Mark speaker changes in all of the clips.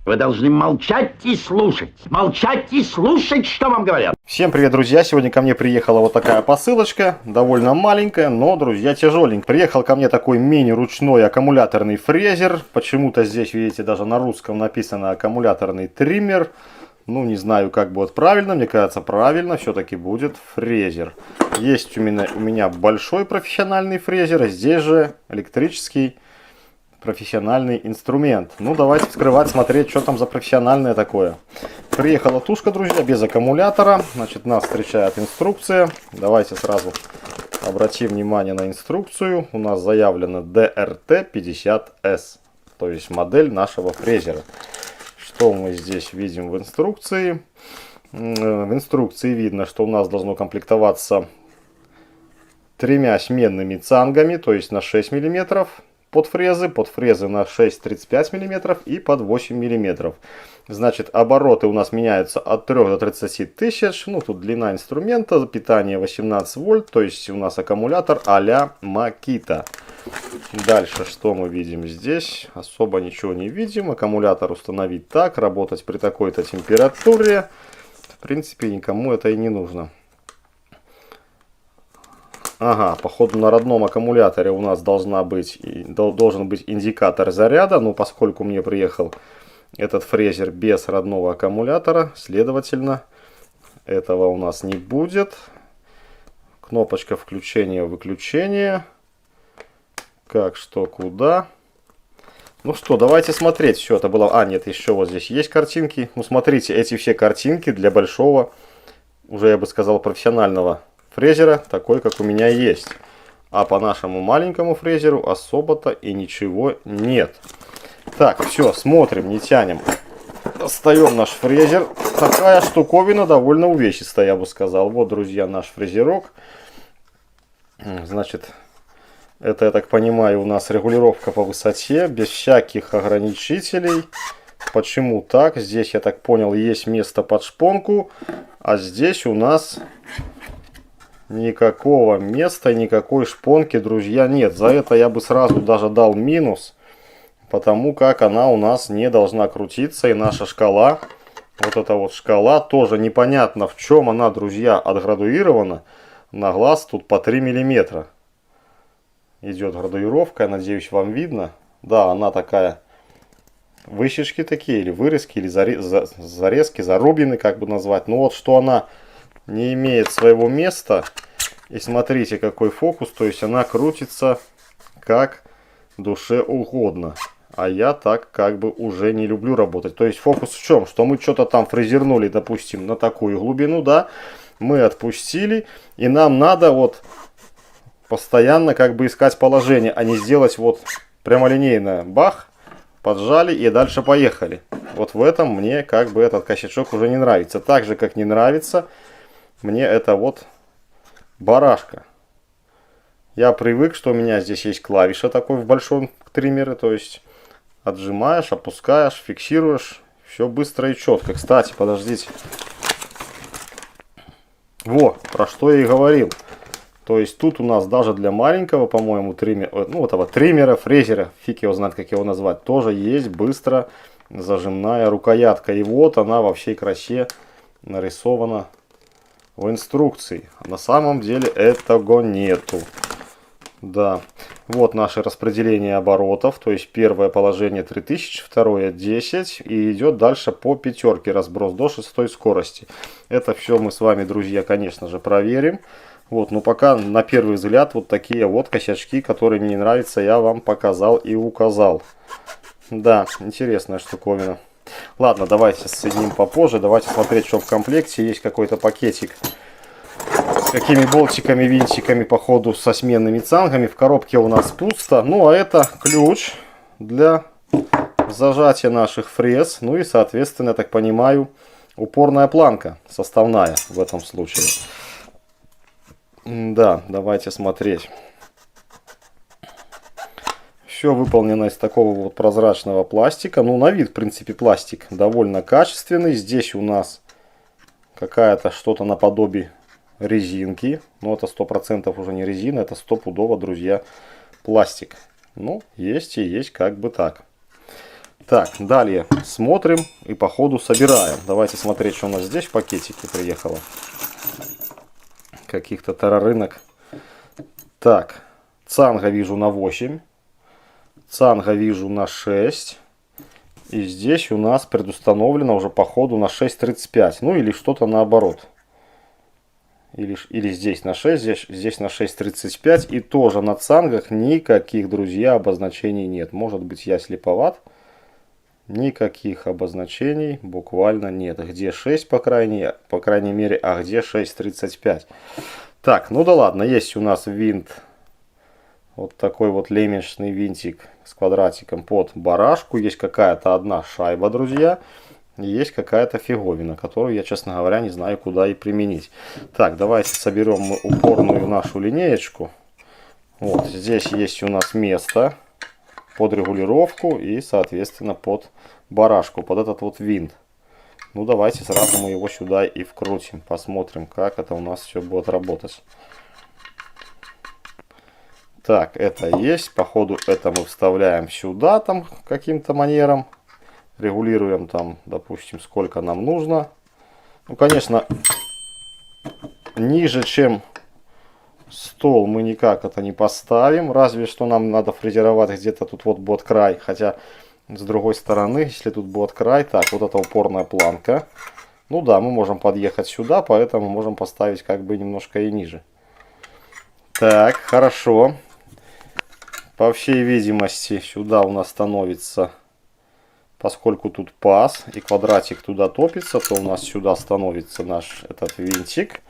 Speaker 1: Вы должны молчать и слушать, что вам говорят.
Speaker 2: Всем привет, друзья! Сегодня ко мне приехала вот такая посылочка, довольно маленькая, но, друзья, тяжеленькая. Приехал ко мне такой мини-ручной аккумуляторный фрезер. Почему-то здесь, видите, даже на русском написано аккумуляторный триммер. Ну, не знаю, как будет правильно, мне кажется, правильно все-таки будет фрезер. Есть у меня большой профессиональный фрезер, а здесь же электрический профессиональный инструмент. Ну, давайте вскрывать, смотреть, что там за профессиональное такое. Приехала тушка, друзья, без аккумулятора. Значит, нас встречает инструкция. Давайте сразу обратим внимание на инструкцию. У нас заявлено DRT50S, то есть модель нашего фрезера. Что мы здесь видим в инструкции? В инструкции видно, что у нас должно комплектоваться тремя сменными цангами, то есть на 6 мм. Под фрезы на 6,35 мм и под 8 мм. Значит, обороты у нас меняются от 3 до 30 тысяч. Ну, тут длина инструмента, питание 18 вольт, то есть у нас аккумулятор а-ля Makita. Дальше, что мы видим здесь? Особо ничего не видим. Аккумулятор установить так, работать при такой-то температуре. В принципе, никому это и не нужно. Ага, походу на родном аккумуляторе у нас должен быть индикатор заряда. Но поскольку мне приехал этот фрезер без родного аккумулятора, следовательно, этого у нас не будет. Кнопочка включения-выключения. Как, что, куда. Ну что, давайте смотреть. Все, это было... А, нет, еще вот здесь есть картинки. Ну, смотрите, эти все картинки для большого, уже я бы сказал, профессионального фрезера, такой, как у меня есть. А по нашему маленькому фрезеру особо-то и ничего нет. Так, все, смотрим, не тянем. Достаем наш фрезер. Такая штуковина довольно увесистая, я бы сказал. Вот, друзья, наш фрезерок. Значит, это, я так понимаю, у нас регулировка по высоте, без всяких ограничителей. Почему так? Здесь, я так понял, есть место под шпонку, а здесь у нас никакого места, никакой шпонки, друзья, нет. За это я бы сразу даже дал минус, потому как она у нас не должна крутиться. И наша шкала, вот эта вот шкала, тоже непонятно в чем она, друзья, отградуирована. На глаз тут по 3 мм идет градуировка, я надеюсь, вам видно. Да, она такая, высечки такие, или вырезки, или зарезки, зарубины, как бы назвать. Ну вот, что она не имеет своего места. И смотрите, какой фокус. То есть она крутится как душе угодно. А я так как бы уже не люблю работать. То есть фокус в чем? Что мы что-то там фрезернули, допустим, на такую глубину, да. Мы отпустили. И нам надо вот постоянно как бы искать положение. А не сделать вот прямолинейно. Бах, поджали и дальше поехали. Вот в этом мне как бы этот косячок уже не нравится. Так же, как не нравится мне это вот барашка. Я привык, что у меня здесь есть клавиша такой в большом триммере. То есть отжимаешь, опускаешь, фиксируешь. Все быстро и четко. Кстати, подождите. Во, про что я и говорил. То есть тут у нас даже для маленького, по-моему, триммера, ну, этого триммера, фрезера, фиг его знает, как его назвать, тоже есть быстро зажимная рукоятка. И вот она во всей красе нарисована в инструкции. На самом деле этого нету. Да. Вот наше распределение оборотов. То есть первое положение 3000, второе 10. И идет дальше по пятерке разброс до 6 скорости. Это все мы с вами, друзья, конечно же, проверим. Вот, но пока на первый взгляд вот такие вот косячки, которые мне нравятся, я вам показал и указал. Да, интересная штуковина. Ладно, давайте соединим попозже. Давайте смотреть, что в комплекте. Есть какой-то пакетик с какими болтиками, винтиками, по ходу со сменными цангами. В коробке у нас пусто. Ну, а это ключ для зажатия наших фрез. Ну и, соответственно, я так понимаю, упорная планка составная в этом случае. Да, давайте смотреть. Все выполнено из такого вот прозрачного пластика. Ну, на вид, в принципе, пластик довольно качественный. Здесь у нас какая-то что-то наподобие резинки. Но это 100% уже не резина, это стопудово, друзья, пластик. Ну, есть и есть, как бы так. Так, далее смотрим и по ходу собираем. Давайте смотреть, что у нас здесь в пакетике приехало. Каких-то тарарынок. Так, цанга вижу на 8. Цанга вижу на 6. И здесь у нас предустановлено уже по ходу на 6,35. Ну или что-то наоборот. Или здесь на 6, здесь на 6,35. И тоже на цангах никаких, друзья, обозначений нет. Может быть, я слеповат. Никаких обозначений буквально нет. Где 6 по крайней мере, а где 6,35. Так, ну да ладно, есть у нас винт. Вот такой вот лемешный винтик с квадратиком под барашку. Есть какая-то одна шайба, друзья. Есть какая-то фиговина, которую я, честно говоря, не знаю, куда и применить. Так, давайте соберем мы упорную нашу линеечку. Вот, здесь есть у нас место под регулировку и, соответственно, под барашку, под этот вот винт. Ну, давайте сразу мы его сюда и вкрутим. Посмотрим, как это у нас все будет работать. Так, это есть. По ходу это мы вставляем сюда там каким-то манером. Регулируем там, допустим, сколько нам нужно. Ну, конечно, ниже, чем стол, мы никак это не поставим. Разве что нам надо фрезеровать где-то тут вот будет край. Хотя, с другой стороны, если тут будет край, так, вот эта упорная планка. Ну да, мы можем подъехать сюда, поэтому можем поставить как бы немножко и ниже. Так, хорошо. По всей видимости, сюда у нас становится, поскольку тут паз и квадратик туда топится, то у нас сюда становится наш этот винтик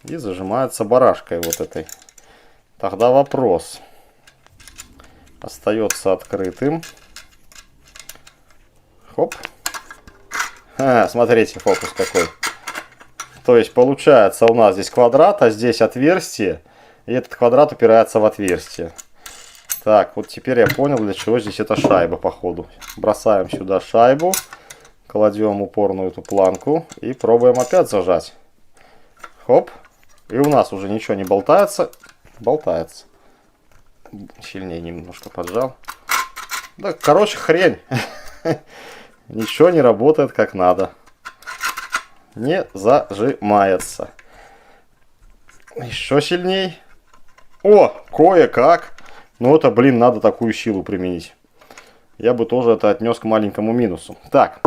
Speaker 2: и зажимается барашкой вот этой. Тогда вопрос остается открытым. Хоп. Смотрите, фокус какой. То есть получается у нас здесь квадрат, а здесь отверстие. И этот квадрат упирается в отверстие. Так, вот теперь я понял, для чего здесь эта шайба, походу. Бросаем сюда шайбу, кладем упорную эту планку и пробуем опять зажать. Хоп. И у нас уже ничего не болтается. Болтается. Сильнее немножко поджал. Да, короче, хрень. Ничего не работает как надо. Не зажимается. Еще сильней. О, кое-как. Ну это, блин, надо такую силу применить. Я бы тоже это отнес к маленькому минусу. Так,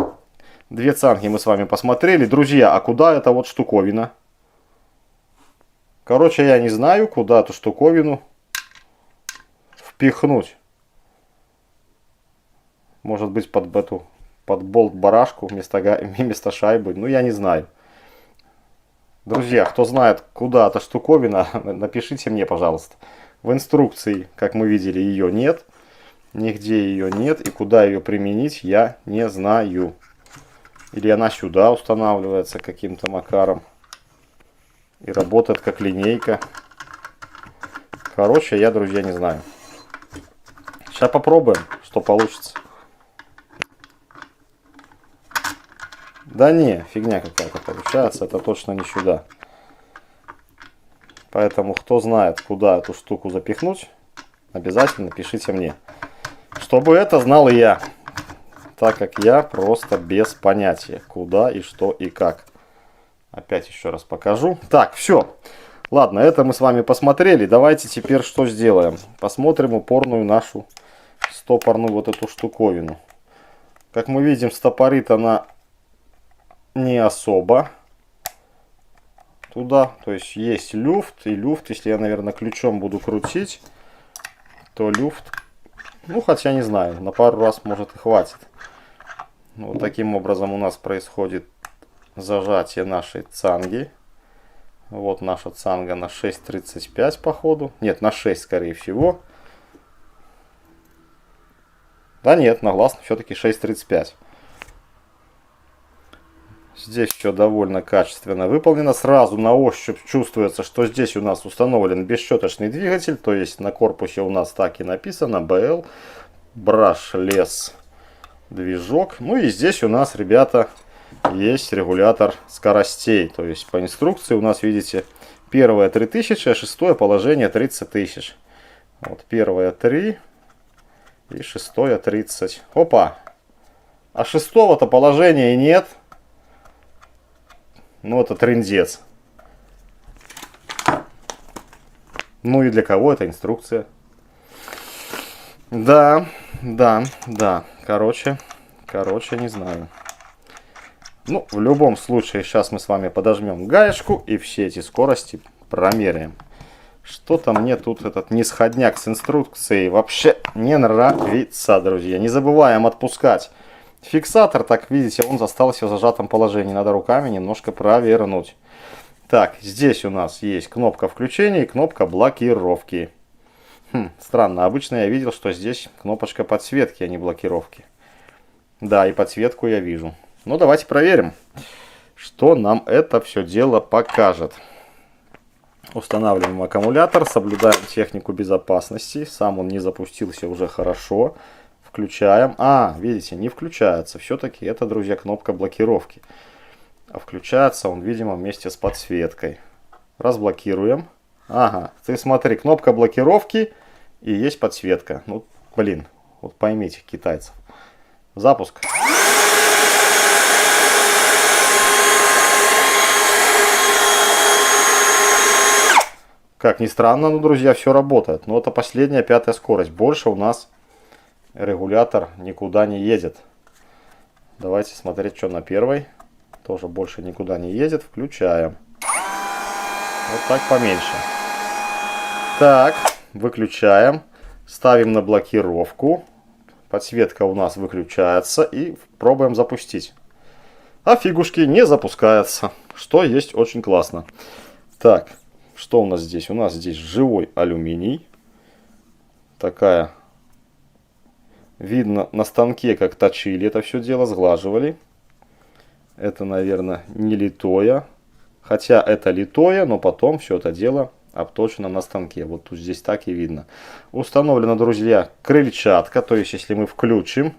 Speaker 2: две цанги мы с вами посмотрели. Друзья, а куда эта вот штуковина? Короче, я не знаю, куда эту штуковину впихнуть. Может быть, под болт-барашку вместо шайбы. Ну, я не знаю. Друзья, кто знает, куда эта штуковина, напишите мне, пожалуйста. В инструкции, как мы видели, ее нет. Нигде ее нет. И куда ее применить, я не знаю. Или она сюда устанавливается каким-то макаром. И работает как линейка. Короче, я, друзья, не знаю. Сейчас попробуем, что получится. Да не, фигня какая-то получается. Это точно не сюда. Поэтому, кто знает, куда эту штуку запихнуть, обязательно пишите мне. Чтобы это знал и я. Так как я просто без понятия, куда и что и как. Опять еще раз покажу. Так, все. Ладно, это мы с вами посмотрели. Давайте теперь что сделаем? Посмотрим упорную нашу стопорную вот эту штуковину. Как мы видим, стопорит она не особо туда. То есть есть люфт. И люфт, если я, наверное, ключом буду крутить, то люфт, ну, хотя не знаю, на пару раз, может, и хватит. Вот таким образом у нас происходит зажатие нашей цанги. Вот наша цанга на 6,35 по ходу. Нет, на 6, скорее всего. Да нет, на глаз все-таки 6,35. Здесь все довольно качественно выполнено. Сразу на ощупь чувствуется, что здесь у нас установлен бесщеточный двигатель. То есть на корпусе у нас так и написано BL Brushless движок. Ну и здесь у нас, ребята, есть регулятор скоростей. То есть по инструкции у нас, видите, первое 3000, а шестое положение 30 тысяч. Вот первое 3 и шестое 30. Опа! А шестого-то положения нет. Ну, это трындец. Ну и для кого эта инструкция? Да. Короче, не знаю. Ну, в любом случае, сейчас мы с вами подожмем гаечку и все эти скорости промеряем. Что-то мне тут этот нисходняк с инструкцией вообще не нравится, друзья. Не забываем отпускать фиксатор. Так, видите, он остался в зажатом положении. Надо руками немножко провернуть. Так, здесь у нас есть кнопка включения и кнопка блокировки. Странно, обычно я видел, что здесь кнопочка подсветки, а не блокировки. Да, и подсветку я вижу. Ну, давайте проверим, что нам это все дело покажет. Устанавливаем аккумулятор, соблюдаем технику безопасности. Сам он не запустился уже хорошо. Включаем. Видите, не включается. Все-таки это, друзья, кнопка блокировки. А включается он, видимо, вместе с подсветкой. Разблокируем. Ага, ты смотри, кнопка блокировки и есть подсветка. Ну, блин, вот поймите, китайцев. Запуск. Как ни странно, но, друзья, все работает. Но это последняя, 5-я скорость. Больше у нас регулятор никуда не едет. Давайте смотреть, что на 1-й. Тоже больше никуда не едет. Включаем. Вот так поменьше. Так, выключаем. Ставим на блокировку. Подсветка у нас выключается. И пробуем запустить. А фигушки не запускается. Что есть очень классно. Так. Что у нас здесь? У нас здесь живой алюминий. Такая. Видно на станке, как точили это все дело, сглаживали. Это, наверное, не литое. Хотя это литое, но потом все это дело обточено на станке. Вот тут здесь так и видно. Установлена, друзья, крыльчатка. То есть, если мы включим,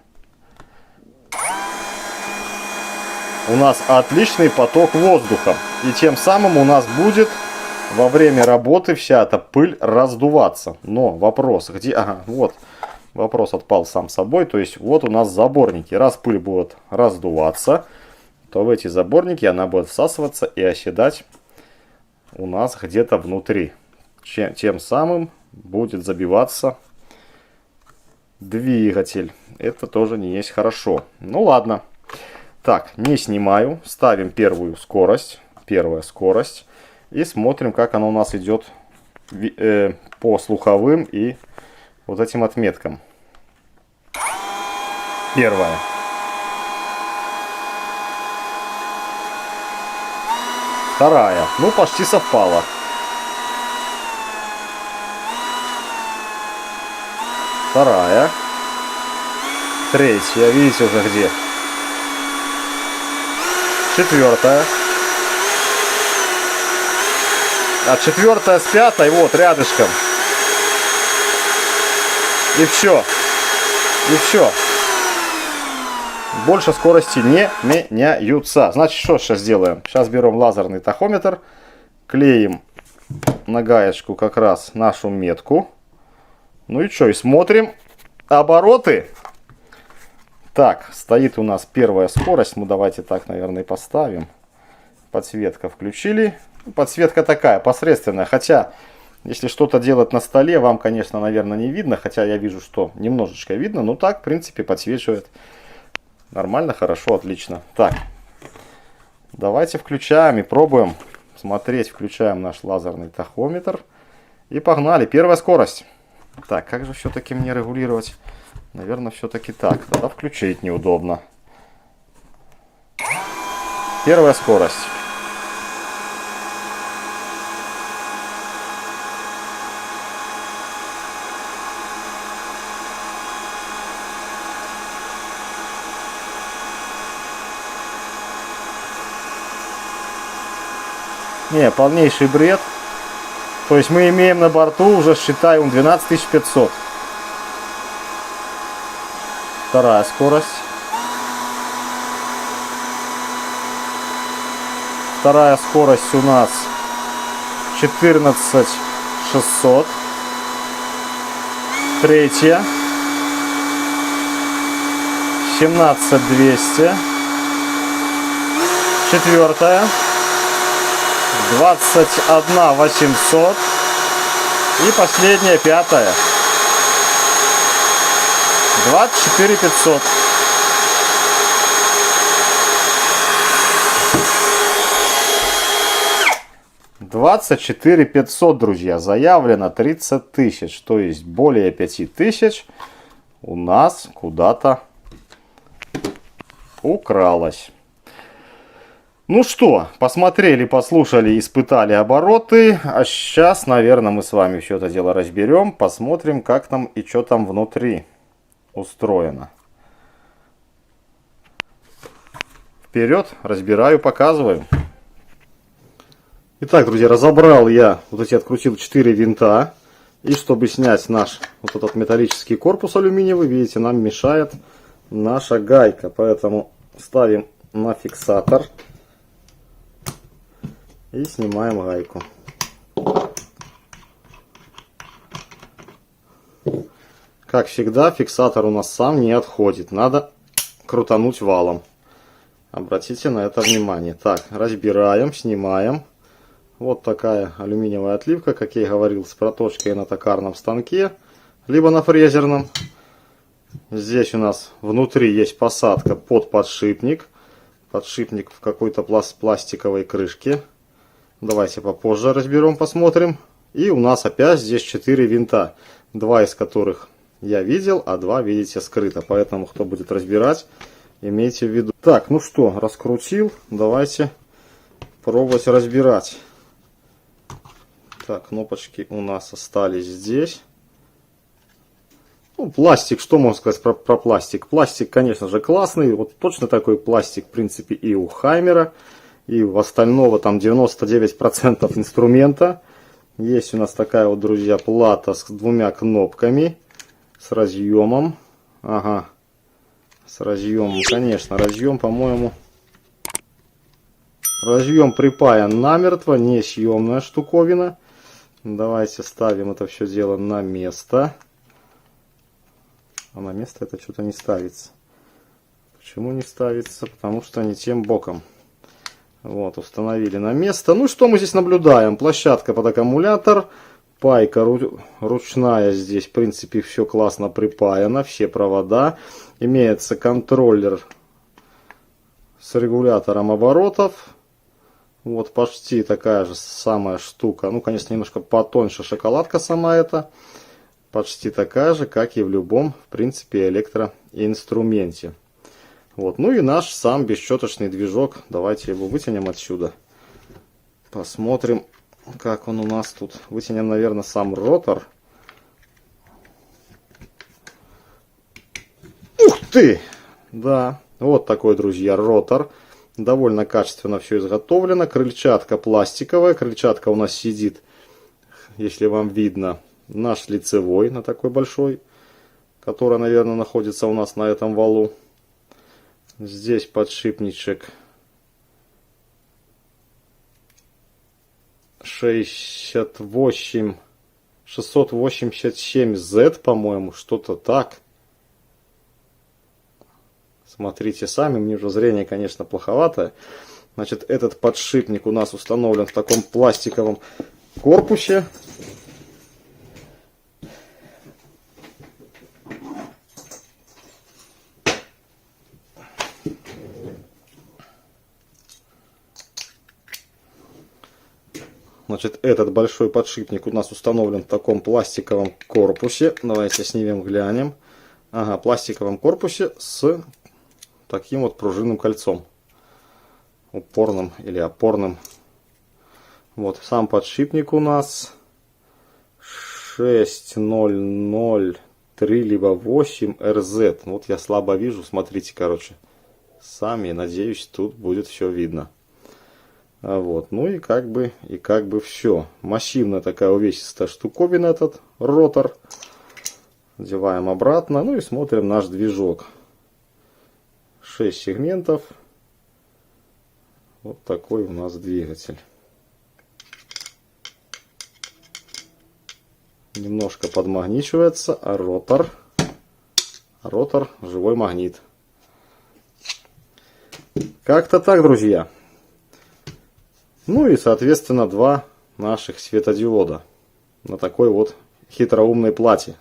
Speaker 2: у нас отличный поток воздуха. И тем самым у нас будет во время работы вся эта пыль раздуваться. Но вопрос, где... Ага, вот. Вопрос отпал сам собой. То есть, вот у нас заборники. Раз пыль будет раздуваться, то в эти заборники она будет всасываться и оседать у нас где-то внутри. Тем самым будет забиваться двигатель. Это тоже не есть хорошо. Ну ладно. Так, не снимаю. Ставим первую скорость. Первая скорость. И смотрим, как оно у нас идет по слуховым и вот этим отметкам. Первая. Вторая. Ну, почти совпало. Вторая. Третья. Видите уже где. Четвертая. А 4-я с 5-й вот рядышком. И все. И все. Больше скорости не меняются. Значит, что сейчас сделаем? Сейчас берем лазерный тахометр. Клеим на гаечку как раз нашу метку. Ну и что? И смотрим обороты. Так, стоит у нас 1-я скорость. Мы давайте так, наверное, поставим. Подсветка включили. Подсветка такая, посредственная. Хотя, если что-то делать на столе, вам, конечно, наверное, не видно. Хотя я вижу, что немножечко видно. Но так, в принципе, подсвечивает. Нормально, хорошо, отлично. Так, давайте включаем и пробуем смотреть. Включаем наш лазерный тахометр. И погнали. 1-я скорость. Так, как же все-таки мне регулировать? Наверное, все-таки так. Тогда включить неудобно. 1-я скорость. Не, полнейший бред. То есть мы имеем на борту уже, считаем, 12500. 2-я скорость. 2-я скорость у нас 14600. 3-я 17200. Четвертая. 21800. И последняя, пятая. 24500. 24500, друзья. Заявлено 30 тысяч. То есть более 5000 у нас куда-то укралось. Ну что, посмотрели, послушали, испытали обороты. А сейчас, наверное, мы с вами все это дело разберем. Посмотрим, как там и что там внутри устроено. Вперед, разбираю, показываю. Итак, друзья, разобрал я, вот эти открутил 4 винта. И чтобы снять наш вот этот металлический корпус алюминиевый, видите, нам мешает наша гайка. Поэтому ставим на фиксатор и снимаем гайку. Как всегда, фиксатор у нас сам не отходит. Надо крутануть валом. Обратите на это внимание. Так, разбираем, снимаем. Вот такая алюминиевая отливка, как я и говорил, с проточкой на токарном станке, либо на фрезерном. Здесь у нас внутри есть посадка под подшипник. Подшипник в какой-то пластиковой крышке. Давайте попозже разберем, посмотрим. И у нас опять здесь 4 винта. 2 из которых я видел, а 2, видите, скрыто. Поэтому, кто будет разбирать, имейте в виду. Так, ну что, раскрутил. Давайте пробовать разбирать. Так, кнопочки у нас остались здесь. Ну, пластик, что можно сказать про пластик? Пластик, конечно же, классный. Вот точно такой пластик, в принципе, и у Хаймера. И у остального там 99% инструмента. Есть у нас такая вот, друзья, плата с 2 кнопками. С разъемом. Ага. С разъемом, конечно. Разъем, по-моему... Разъем припаян намертво. Несъемная штуковина. Давайте ставим это все дело на место. А на место это что-то не ставится. Почему не ставится? Потому что не тем боком. Вот, установили на место. Ну, что мы здесь наблюдаем? Площадка под аккумулятор. Пайка ручная. Здесь, в принципе, все классно припаяно. Все провода. Имеется контроллер с регулятором оборотов. Вот почти такая же самая штука. Ну, конечно, немножко потоньше шоколадка сама эта. Почти такая же, как и в любом, в принципе, электроинструменте. Вот. Ну и наш сам бесщеточный движок. Давайте его вытянем отсюда. Посмотрим, как он у нас тут. Вытянем, наверное, сам ротор. Ух ты! Да, вот такой, друзья, ротор. Довольно качественно все изготовлено. Крыльчатка пластиковая. Крыльчатка у нас сидит, если вам видно, наш лицевой, на такой большой, который, наверное, находится у нас на этом валу. Здесь подшипничек 687Z, по-моему, что-то так. Смотрите сами, мне уже зрение, конечно, плоховатое. Значит, этот подшипник у нас установлен в таком пластиковом корпусе. Значит, этот большой подшипник у нас установлен в таком пластиковом корпусе. Давайте снимем, глянем. Ага, пластиковом корпусе с таким вот пружинным кольцом. Упорным или опорным. Вот сам подшипник у нас 6003 либо 8 RZ. Вот я слабо вижу, смотрите, короче. Сами, надеюсь, тут будет все видно. Вот, ну и как бы все. Массивная такая увесистая штуковина этот ротор. Надеваем обратно, ну и смотрим наш движок. 6 сегментов. Вот такой у нас двигатель. Немножко подмагничивается, а ротор живой магнит. Как-то так, друзья. Ну и, соответственно, два наших светодиода на такой вот хитроумной плате.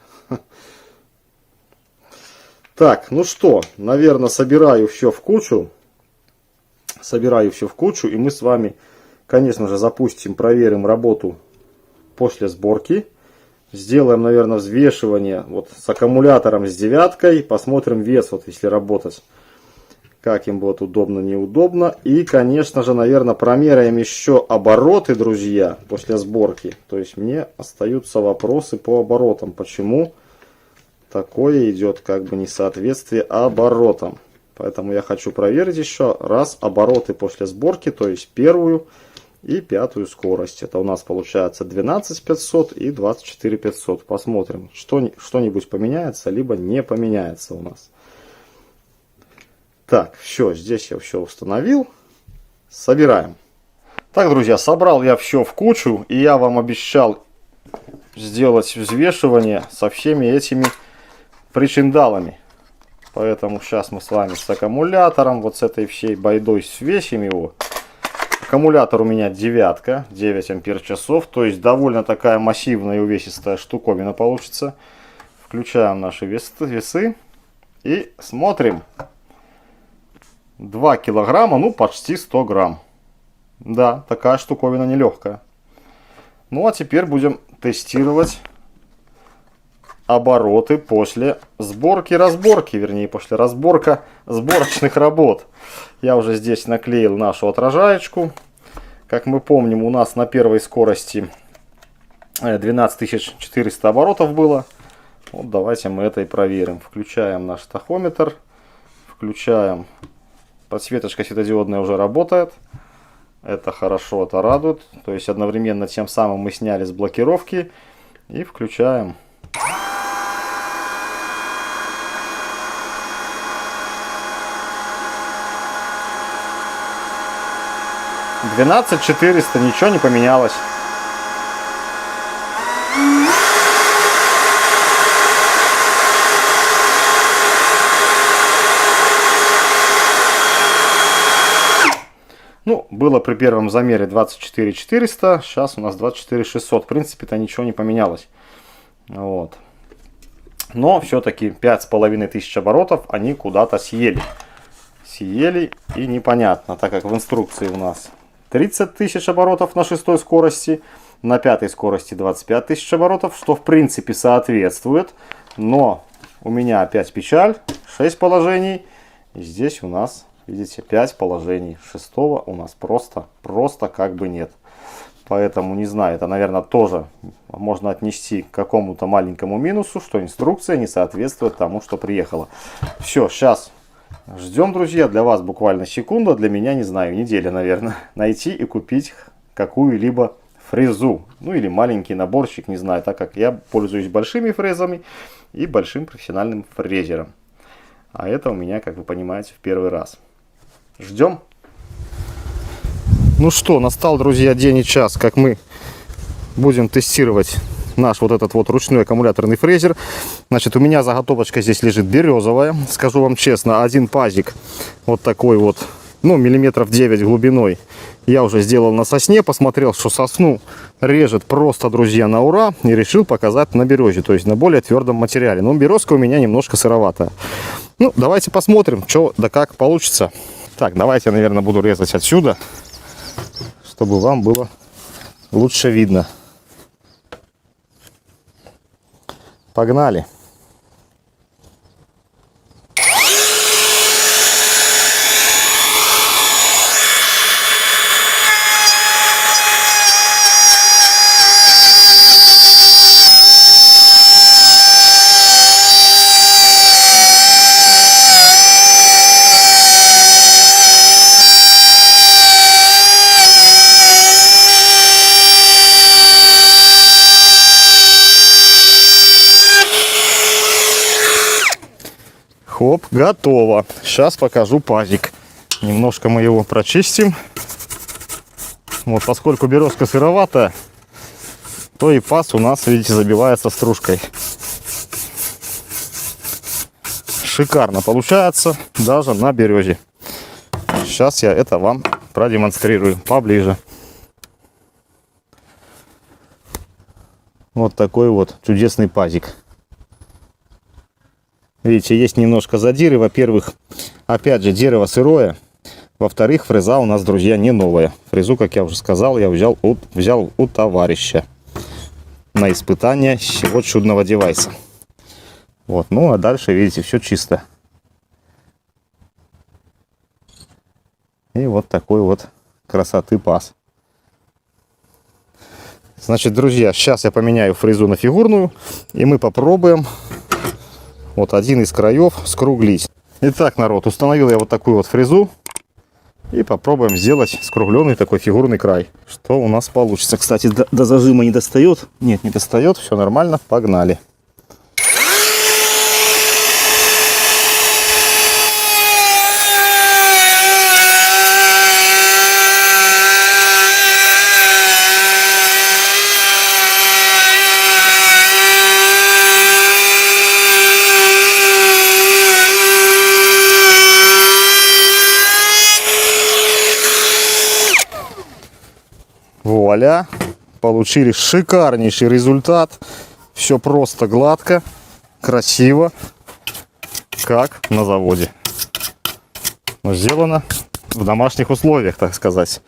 Speaker 2: Так, ну что, наверное, собираю все в кучу. И мы с вами, конечно же, запустим, проверим работу после сборки. Сделаем, наверное, взвешивание вот с аккумулятором с девяткой. Посмотрим вес, вот если работать, как им будет удобно, неудобно. И, конечно же, наверное, промеряем еще обороты, друзья, после сборки. То есть мне остаются вопросы по оборотам. Почему такое идет как бы несоответствие оборотам? Поэтому я хочу проверить еще раз обороты после сборки, то есть первую и пятую скорость. Это у нас получается 12500 и 24500. Посмотрим, что-нибудь поменяется, либо не поменяется у нас. Так, все, здесь я все установил. Собираем. Так, друзья, собрал я все в кучу, и я вам обещал сделать взвешивание со всеми этими причиндалами. Поэтому сейчас мы с вами с аккумулятором, вот с этой всей байдой свесим его. Аккумулятор у меня девятка, 9 ампер-часов, то есть довольно такая массивная и увесистая штуковина получится. Включаем наши весы и смотрим. 2 килограмма, ну почти 100 грамм. Да, такая штуковина нелегкая. Ну а теперь будем тестировать обороты после сборки-разборки, вернее, после сборочных работ. Я уже здесь наклеил нашу отражаечку. Как мы помним, у нас на первой скорости 12400 оборотов было. Вот давайте мы это и проверим. Включаем наш тахометр. Включаем. Подсветочка светодиодная уже работает. Это хорошо, это радует. То есть одновременно тем самым мы сняли с блокировки. И включаем. 12400, ничего не поменялось. Ну, было при первом замере 24400, сейчас у нас 24600. В принципе-то ничего не поменялось. Вот. Но все-таки 5500 оборотов они куда-то съели. Съели и непонятно, так как в инструкции у нас 30 тысяч оборотов на 6 скорости, на 5 скорости 25 тысяч оборотов, что в принципе соответствует. Но у меня опять печаль, 6 положений. И здесь у нас, видите, 5 положений. 6 у нас просто как бы нет. Поэтому, не знаю, это, наверное, тоже можно отнести к какому-то маленькому минусу, что инструкция не соответствует тому, что приехало. Все, сейчас ждем, друзья. Для вас буквально секунда, для меня, не знаю, неделя, наверное. Найти и купить какую-либо фрезу. Ну, или маленький наборчик, не знаю, так как я пользуюсь большими фрезами и большим профессиональным фрезером. А это у меня, как вы понимаете, в первый раз. Ждем. Ну что, настал, друзья, день и час, как мы будем тестировать наш вот этот вот ручной аккумуляторный фрезер. Значит, у меня заготовочка здесь лежит березовая. Скажу вам честно, один пазик вот такой вот, ну, миллиметров 9 глубиной, я уже сделал на сосне. Посмотрел, что сосну режет просто, друзья, на ура. И решил показать на березе, то есть на более твердом материале. Но березка у меня немножко сыроватая. Ну, давайте посмотрим, что да как получится. Так, давайте я, наверное, буду резать отсюда, чтобы вам было лучше видно. Погнали. Хоп, готово. Сейчас покажу пазик. Немножко мы его прочистим. Вот, поскольку березка сыроватая, то и паз у нас, видите, забивается стружкой. Шикарно получается даже на березе. Сейчас я это вам продемонстрирую поближе. Вот такой вот чудесный пазик. Видите, есть немножко задиры. Во-первых, опять же, дерево сырое. Во-вторых, фреза у нас, друзья, не новая. Фрезу, как я уже сказал, я взял у товарища на испытание всего чудного девайса. Вот, ну а дальше, видите, все чисто. И вот такой вот красоты паз. Значит, друзья, сейчас я поменяю фрезу на фигурную, и мы попробуем вот один из краев скруглить. Итак, народ, установил я вот такую вот фрезу. И попробуем сделать скругленный такой фигурный край. Что у нас получится. Кстати, до зажима не достает. Нет, не достает. Все нормально. Погнали. Вуаля! Получили шикарнейший результат. Все просто гладко, красиво, как на заводе. Но сделано в домашних условиях, так сказать.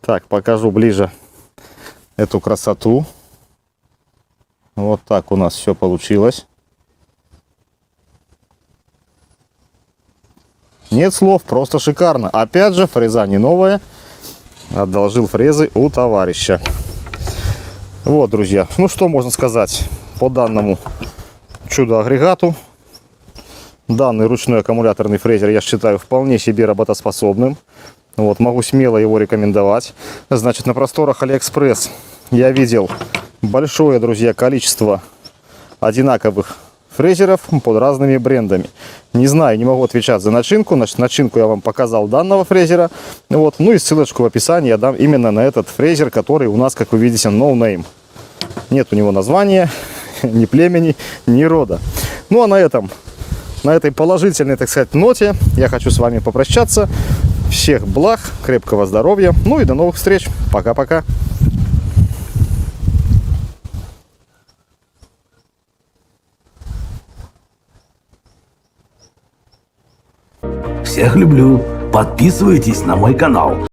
Speaker 2: Так, покажу ближе эту красоту. Вот так у нас все получилось. Нет слов, просто шикарно. Опять же, фреза не новая. Одолжил фрезы у товарища. Вот, друзья. Ну, что можно сказать по данному чудо-агрегату. Данный ручной аккумуляторный фрезер я считаю вполне себе работоспособным. Вот, могу смело его рекомендовать. Значит, на просторах AliExpress я видел большое, друзья, количество одинаковых фрезеров под разными брендами. Не знаю, не могу отвечать за начинку. Значит, начинку я вам показал данного фрезера. Вот. Ну и ссылочку в описании я дам именно на этот фрезер, который у нас, как вы видите, no name. Нет у него названия, ни племени, ни рода. Ну а на этой положительной, так сказать, ноте я хочу с вами попрощаться. Всех благ, крепкого здоровья. Ну и до новых встреч. Пока-пока.
Speaker 3: Всех люблю. Подписывайтесь на мой канал.